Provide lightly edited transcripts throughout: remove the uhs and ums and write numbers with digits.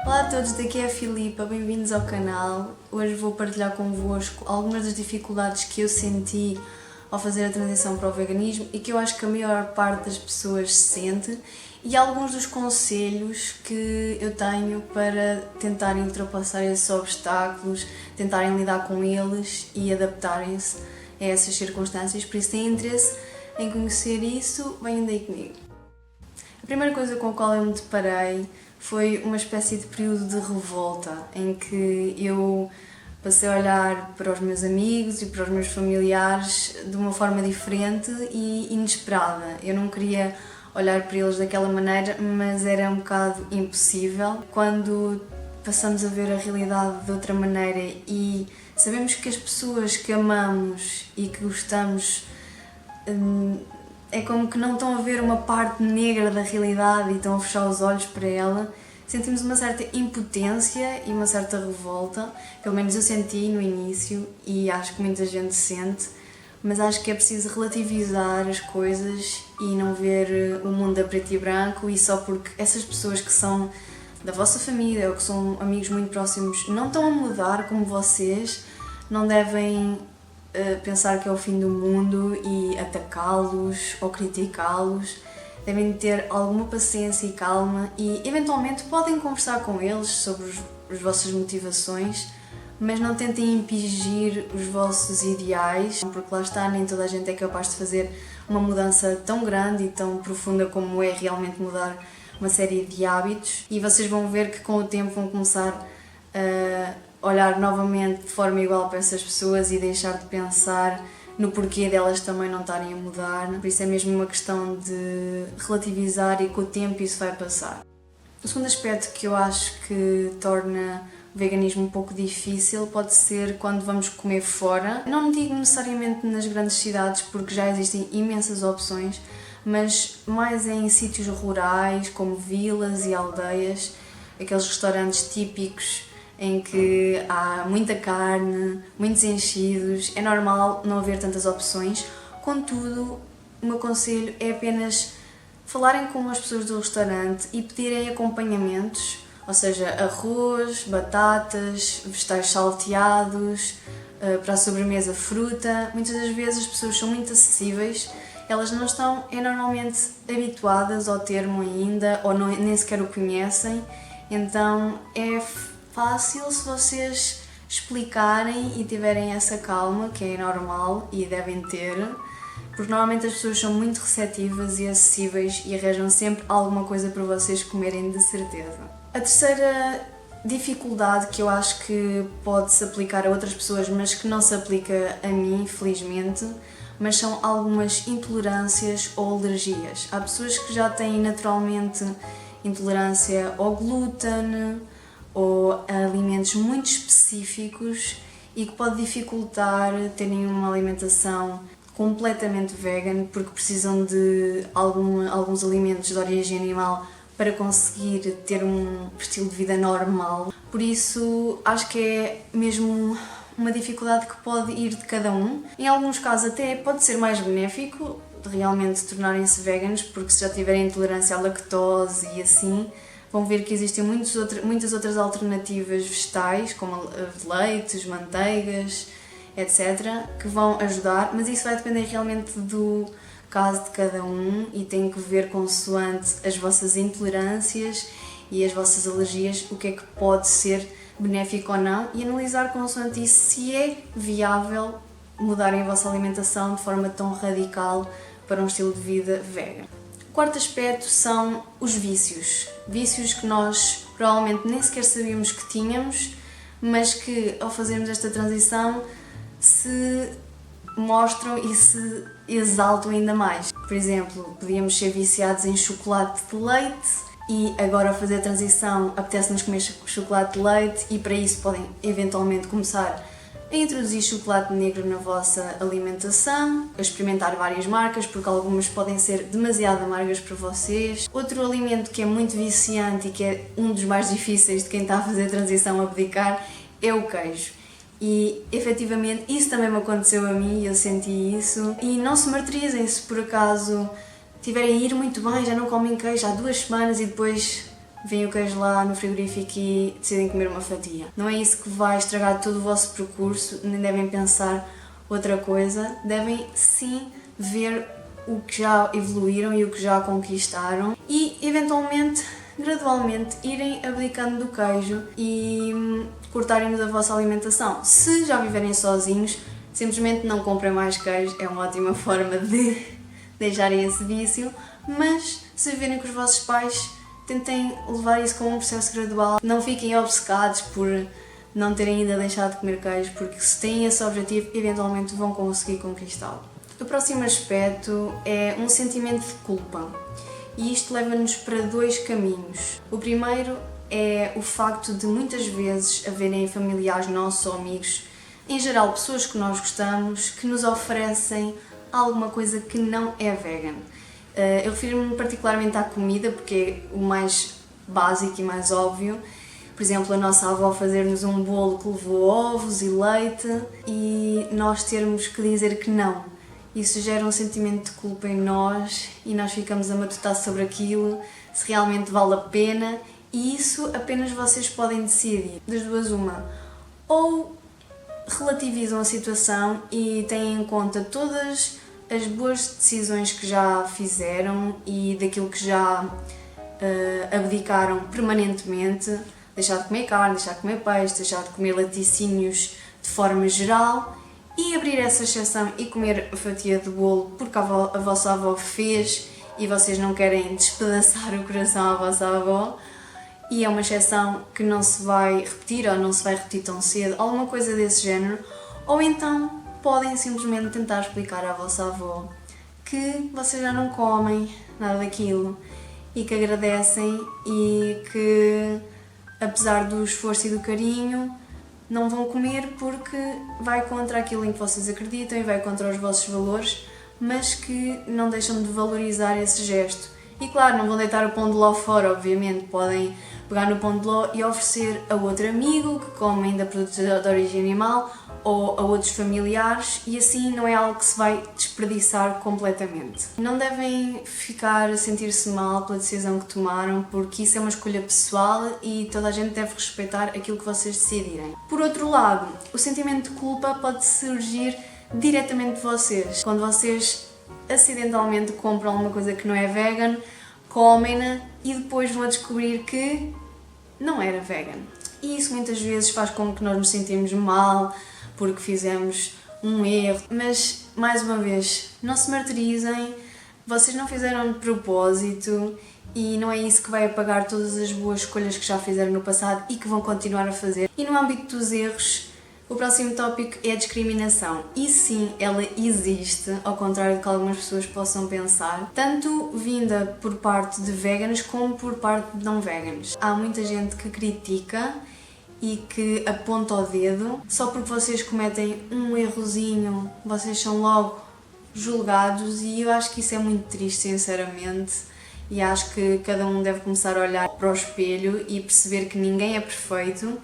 Olá a todos, daqui é a Filipa, bem-vindos ao canal. Hoje vou partilhar convosco algumas das dificuldades que eu senti ao fazer a transição para o veganismo e que eu acho que a maior parte das pessoas sente, e alguns dos conselhos que eu tenho para tentarem ultrapassar esses obstáculos, tentarem lidar com eles e adaptarem-se a essas circunstâncias. Por isso, se têm interesse em conhecer isso, venham daí comigo. A primeira coisa com a qual eu me deparei foi uma espécie de período de revolta, em que eu passei a olhar para os meus amigos e para os meus familiares de uma forma diferente e inesperada. Eu não queria olhar para eles daquela maneira, mas era um bocado impossível. Quando passamos a ver a realidade de outra maneira e sabemos que as pessoas que amamos e que gostamos é como que não estão a ver uma parte negra da realidade e estão a fechar os olhos para ela, sentimos uma certa impotência e uma certa revolta. Pelo menos eu senti no início e acho que muita gente sente, mas acho que é preciso relativizar as coisas e não ver o mundo a preto e branco, e só porque essas pessoas que são da vossa família ou que são amigos muito próximos não estão a mudar como vocês, não devem pensar que é o fim do mundo e atacá-los ou criticá-los. Devem ter alguma paciência e calma e eventualmente podem conversar com eles sobre as vossas motivações, mas não tentem impingir os vossos ideais, porque lá está, nem toda a gente é capaz de fazer uma mudança tão grande e tão profunda como é realmente mudar uma série de hábitos, e vocês vão ver que com o tempo vão começar a olhar novamente de forma igual para essas pessoas e deixar de pensar no porquê delas também não estarem a mudar. Por isso é mesmo uma questão de relativizar e com o tempo isso vai passar. O segundo aspecto que eu acho que torna o veganismo um pouco difícil pode ser quando vamos comer fora. Não digo necessariamente nas grandes cidades, porque já existem imensas opções, mas mais em sítios rurais, como vilas e aldeias, aqueles restaurantes típicos em que há muita carne, muitos enchidos. É normal não haver tantas opções, contudo, o meu conselho é apenas falarem com as pessoas do restaurante e pedirem acompanhamentos, ou seja, arroz, batatas, vegetais salteados, para a sobremesa fruta. Muitas das vezes as pessoas são muito acessíveis, elas não estão normalmente habituadas ao termo ainda, ou não, nem sequer o conhecem, então é fácil se vocês explicarem e tiverem essa calma, que é normal e devem ter, porque normalmente as pessoas são muito receptivas e acessíveis e arranjam sempre alguma coisa para vocês comerem, de certeza. A terceira dificuldade que eu acho que pode se aplicar a outras pessoas, mas que não se aplica a mim, felizmente, mas são algumas intolerâncias ou alergias. Há pessoas que já têm naturalmente intolerância ao glúten ou a alimentos muito específicos e que pode dificultar terem uma alimentação completamente vegan, porque precisam de alguns alimentos de origem animal para conseguir ter um estilo de vida normal. Por isso, acho que é mesmo uma dificuldade que pode ir de cada um. Em alguns casos até pode ser mais benéfico de realmente tornarem-se veganos, porque se já tiverem intolerância à lactose e assim, vão ver que existem muitas outras alternativas vegetais, como leites, manteigas, etc., que vão ajudar, mas isso vai depender realmente do caso de cada um e tem que ver consoante as vossas intolerâncias e as vossas alergias, o que é que pode ser benéfico ou não, e analisar consoante isso se é viável mudarem a vossa alimentação de forma tão radical para um estilo de vida vegan. O quarto aspecto são os vícios. Vícios que nós provavelmente nem sequer sabíamos que tínhamos, mas que ao fazermos esta transição se mostram e se exaltam ainda mais. Por exemplo, podíamos ser viciados em chocolate de leite e agora ao fazer a transição apetece-nos comer chocolate de leite, e para isso podem eventualmente começar a introduzir chocolate negro na vossa alimentação, a experimentar várias marcas, porque algumas podem ser demasiado amargas para vocês. Outro alimento que é muito viciante e que é um dos mais difíceis de quem está a fazer a transição a abdicar é o queijo. E efetivamente isso também me aconteceu a mim, eu senti isso. E não se martirizem se por acaso tiverem a ir muito bem, já não comem queijo há 2 semanas e depois veem o queijo lá no frigorífico e decidem comer uma fatia. Não é isso que vai estragar todo o vosso percurso, nem devem pensar outra coisa. Devem sim ver o que já evoluíram e o que já conquistaram e, eventualmente, gradualmente, irem abdicando do queijo e cortarem da vossa alimentação. Se já viverem sozinhos, simplesmente não comprem mais queijo, é uma ótima forma de deixarem esse vício, mas se viverem com os vossos pais, tentem levar isso como um processo gradual. Não fiquem obcecados por não terem ainda deixado de comer queijo, porque se têm esse objetivo, eventualmente vão conseguir conquistá-lo. O próximo aspecto é um sentimento de culpa, e isto leva-nos para dois caminhos. O primeiro é o facto de muitas vezes haverem familiares nossos ou amigos, em geral pessoas que nós gostamos, que nos oferecem alguma coisa que não é vegan. Eu refiro-me particularmente à comida, porque é o mais básico e mais óbvio. Por exemplo, a nossa avó fazer-nos um bolo que levou ovos e leite e nós termos que dizer que não. Isso gera um sentimento de culpa em nós e nós ficamos a matutar sobre aquilo, se realmente vale a pena, e isso apenas vocês podem decidir. Das duas, uma. Ou relativizam a situação e têm em conta todas as boas decisões que já fizeram e daquilo que já abdicaram permanentemente, deixar de comer carne, deixar de comer peixe, deixar de comer laticínios de forma geral, e abrir essa exceção e comer a fatia de bolo porque a vossa avó fez e vocês não querem despedaçar o coração à vossa avó, e é uma exceção que não se vai repetir ou não se vai repetir tão cedo, alguma coisa desse género. Ou então podem simplesmente tentar explicar à vossa avó que vocês já não comem nada daquilo e que agradecem e que, apesar do esforço e do carinho, não vão comer porque vai contra aquilo em que vocês acreditam e vai contra os vossos valores, mas que não deixam de valorizar esse gesto. E claro, não vão deitar o pão de ló fora, obviamente, podem pegar no pão de ló e oferecer a outro amigo que come ainda produtos de origem animal ou a outros familiares, e assim não é algo que se vai desperdiçar completamente. Não devem ficar a sentir-se mal pela decisão que tomaram, porque isso é uma escolha pessoal e toda a gente deve respeitar aquilo que vocês decidirem. Por outro lado, o sentimento de culpa pode surgir diretamente de vocês. Quando vocês acidentalmente compram alguma coisa que não é vegan, comem-na e depois vão descobrir que não era vegan. E isso muitas vezes faz com que nós nos sentimos mal porque fizemos um erro. Mas, mais uma vez, não se martirizem, vocês não fizeram de propósito e não é isso que vai apagar todas as boas escolhas que já fizeram no passado e que vão continuar a fazer. E no âmbito dos erros, o próximo tópico é a discriminação. E sim, ela existe, ao contrário do que algumas pessoas possam pensar, tanto vinda por parte de veganos como por parte de não veganos. Há muita gente que critica e que aponta o dedo. Só porque vocês cometem um errozinho, vocês são logo julgados, e eu acho que isso é muito triste, sinceramente. E acho que cada um deve começar a olhar para o espelho e perceber que ninguém é perfeito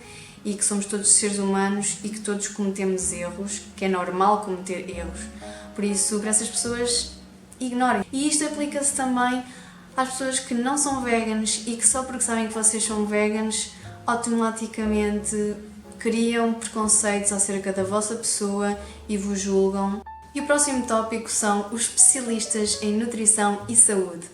e que somos todos seres humanos e que todos cometemos erros, que é normal cometer erros. Por isso, para essas pessoas, ignorem. E isto aplica-se também às pessoas que não são veganos e que só porque sabem que vocês são veganos automaticamente criam preconceitos acerca da vossa pessoa e vos julgam. E o próximo tópico são os especialistas em nutrição e saúde.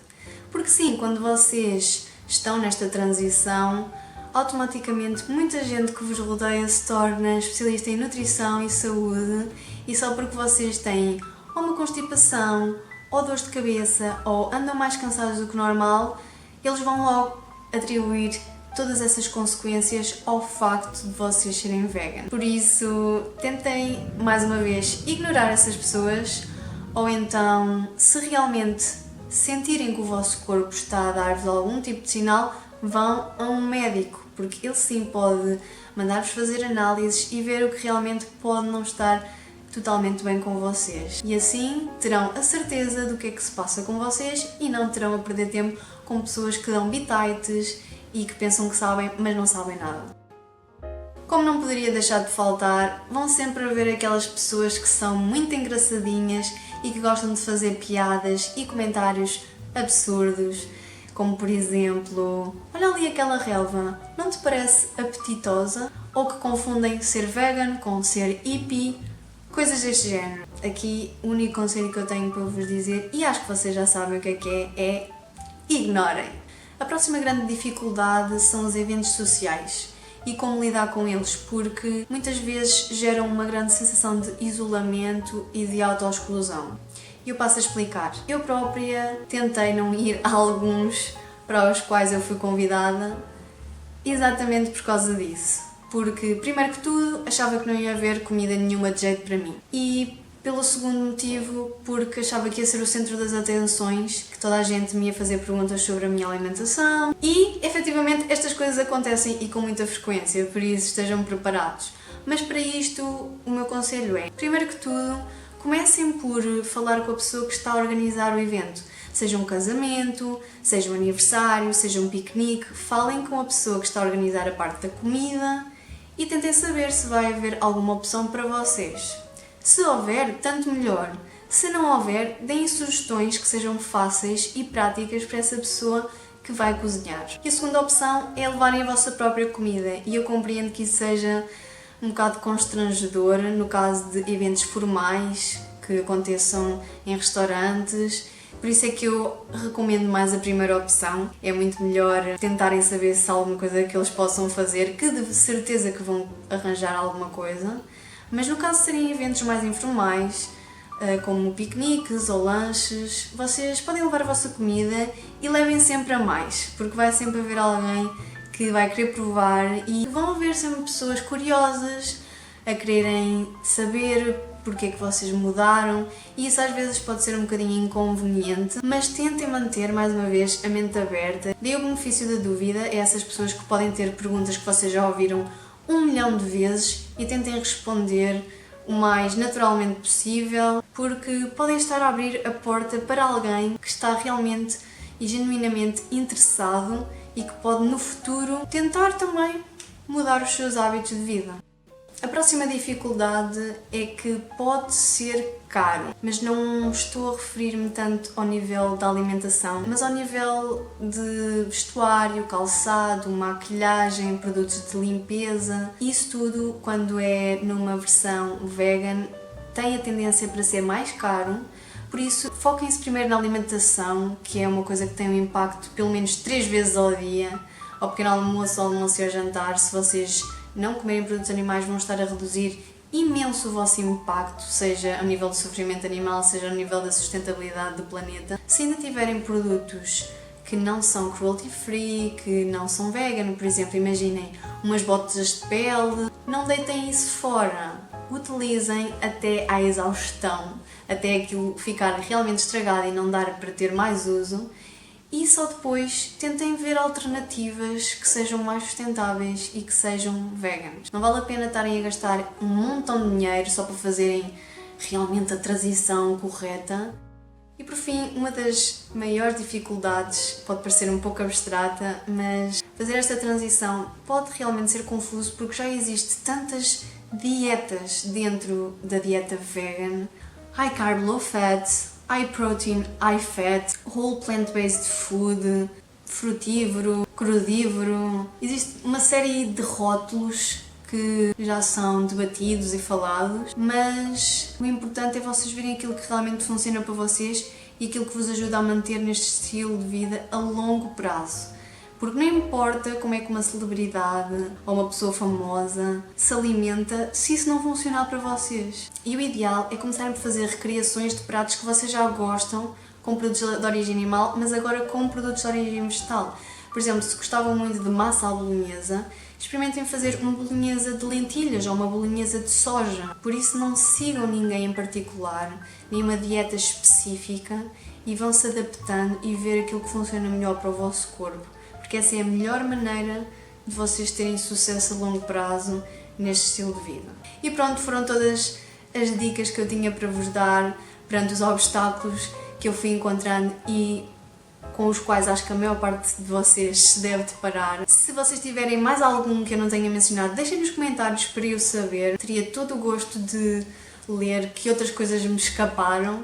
Porque sim, quando vocês estão nesta transição, automaticamente muita gente que vos rodeia se torna especialista em nutrição e saúde, e só porque vocês têm ou uma constipação, ou dores de cabeça, ou andam mais cansados do que normal, eles vão logo atribuir todas essas consequências ao facto de vocês serem vegan. Por isso, tentem, mais uma vez, ignorar essas pessoas, ou então, se realmente sentirem que o vosso corpo está a dar-vos algum tipo de sinal, vão a um médico, porque ele sim pode mandar-vos fazer análises e ver o que realmente pode não estar totalmente bem com vocês. E assim terão a certeza do que é que se passa com vocês e não terão a perder tempo com pessoas que dão bitites e que pensam que sabem, mas não sabem nada. Como não poderia deixar de faltar, vão sempre haver aquelas pessoas que são muito engraçadinhas e que gostam de fazer piadas e comentários absurdos, como por exemplo, olha ali aquela relva, não te parece apetitosa? Ou que confundem ser vegan com ser hippie, coisas deste género. Aqui o único conselho que eu tenho para vos dizer, e acho que vocês já sabem o que é ignorem. A próxima grande dificuldade são os eventos sociais e como lidar com eles, porque muitas vezes geram uma grande sensação de isolamento e de autoexclusão. E eu passo a explicar. Eu própria tentei não ir a alguns para os quais eu fui convidada exatamente por causa disso. Porque, primeiro que tudo, achava que não ia haver comida nenhuma de jeito para mim. E pelo segundo motivo, porque achava que ia ser o centro das atenções, que toda a gente me ia fazer perguntas sobre a minha alimentação. E, efetivamente, estas coisas acontecem e com muita frequência, por isso estejam preparados. Mas para isto, o meu conselho é, primeiro que tudo, comecem por falar com a pessoa que está a organizar o evento. Seja um casamento, seja um aniversário, seja um piquenique, falem com a pessoa que está a organizar a parte da comida e tentem saber se vai haver alguma opção para vocês. Se houver, tanto melhor. Se não houver, deem sugestões que sejam fáceis e práticas para essa pessoa que vai cozinhar. E a segunda opção é levarem a vossa própria comida, e eu compreendo que isso seja um bocado constrangedor no caso de eventos formais que aconteçam em restaurantes. Por isso é que eu recomendo mais a primeira opção. É muito melhor tentarem saber se há alguma coisa que eles possam fazer, que de certeza que vão arranjar alguma coisa. Mas no caso de serem eventos mais informais, como piqueniques ou lanches, vocês podem levar a vossa comida e levem sempre a mais, porque vai sempre haver alguém que vai querer provar e vão haver sempre pessoas curiosas a quererem saber porque é que vocês mudaram, e isso às vezes pode ser um bocadinho inconveniente, mas tentem manter, mais uma vez, a mente aberta. Dê o benefício da dúvida a essas pessoas que podem ter perguntas que vocês já ouviram 1 milhão de vezes e tentem responder o mais naturalmente possível, porque podem estar a abrir a porta para alguém que está realmente e genuinamente interessado e que pode no futuro tentar também mudar os seus hábitos de vida. A próxima dificuldade é que pode ser caro, mas não estou a referir-me tanto ao nível da alimentação, mas ao nível de vestuário, calçado, maquilhagem, produtos de limpeza. Isso tudo, quando é numa versão vegan, tem a tendência para ser mais caro. Por isso, foquem-se primeiro na alimentação, que é uma coisa que tem um impacto pelo menos 3 vezes ao dia, ao pequeno almoço, ao almoço e ao jantar. Se vocês não comerem produtos animais, vão estar a reduzir imenso o vosso impacto, seja a nível de sofrimento animal, seja a nível da sustentabilidade do planeta. Se ainda tiverem produtos que não são cruelty free, que não são vegan, por exemplo, imaginem umas botas de pele, não deitem isso fora. Utilizem até à exaustão, até aquilo ficar realmente estragado e não dar para ter mais uso. E só depois tentem ver alternativas que sejam mais sustentáveis e que sejam veganas. Não vale a pena estarem a gastar um montão de dinheiro só para fazerem realmente a transição correta. E por fim, uma das maiores dificuldades, pode parecer um pouco abstrata, mas fazer esta transição pode realmente ser confuso porque já existe tantas dietas dentro da dieta vegan. High carb, low fat, high protein, high fat, whole plant-based food, frutívoro, crudívoro. Existe uma série de rótulos que já são debatidos e falados, mas o importante é vocês verem aquilo que realmente funciona para vocês e aquilo que vos ajuda a manter neste estilo de vida a longo prazo. Porque não importa como é que uma celebridade ou uma pessoa famosa se alimenta se isso não funcionar para vocês. E o ideal é começarem por fazer recriações de pratos que vocês já gostam, com produtos de origem animal, mas agora com produtos de origem vegetal. Por exemplo, se gostavam muito de massa à bolonhesa, experimentem fazer uma bolonhesa de lentilhas ou uma bolonhesa de soja. Por isso não sigam ninguém em particular, nem uma dieta específica, e vão se adaptando e ver aquilo que funciona melhor para o vosso corpo. Porque essa é a melhor maneira de vocês terem sucesso a longo prazo neste estilo de vida. E pronto, foram todas as dicas que eu tinha para vos dar perante os obstáculos que eu fui encontrando e com os quais acho que a maior parte de vocês se deve deparar. Se vocês tiverem mais algum que eu não tenha mencionado, deixem nos comentários para eu saber. Teria todo o gosto de ler que outras coisas me escaparam.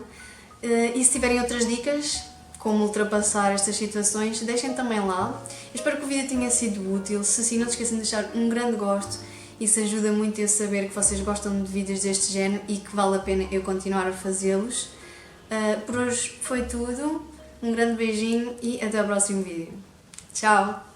E se tiverem outras dicas, como ultrapassar estas situações, deixem também lá. Eu espero que o vídeo tenha sido útil. Se sim, não se esqueçam de deixar um grande gosto. Isso ajuda muito a saber que vocês gostam de vídeos deste género e que vale a pena eu continuar a fazê-los. Por hoje foi tudo. Um grande beijinho e até ao próximo vídeo. Tchau!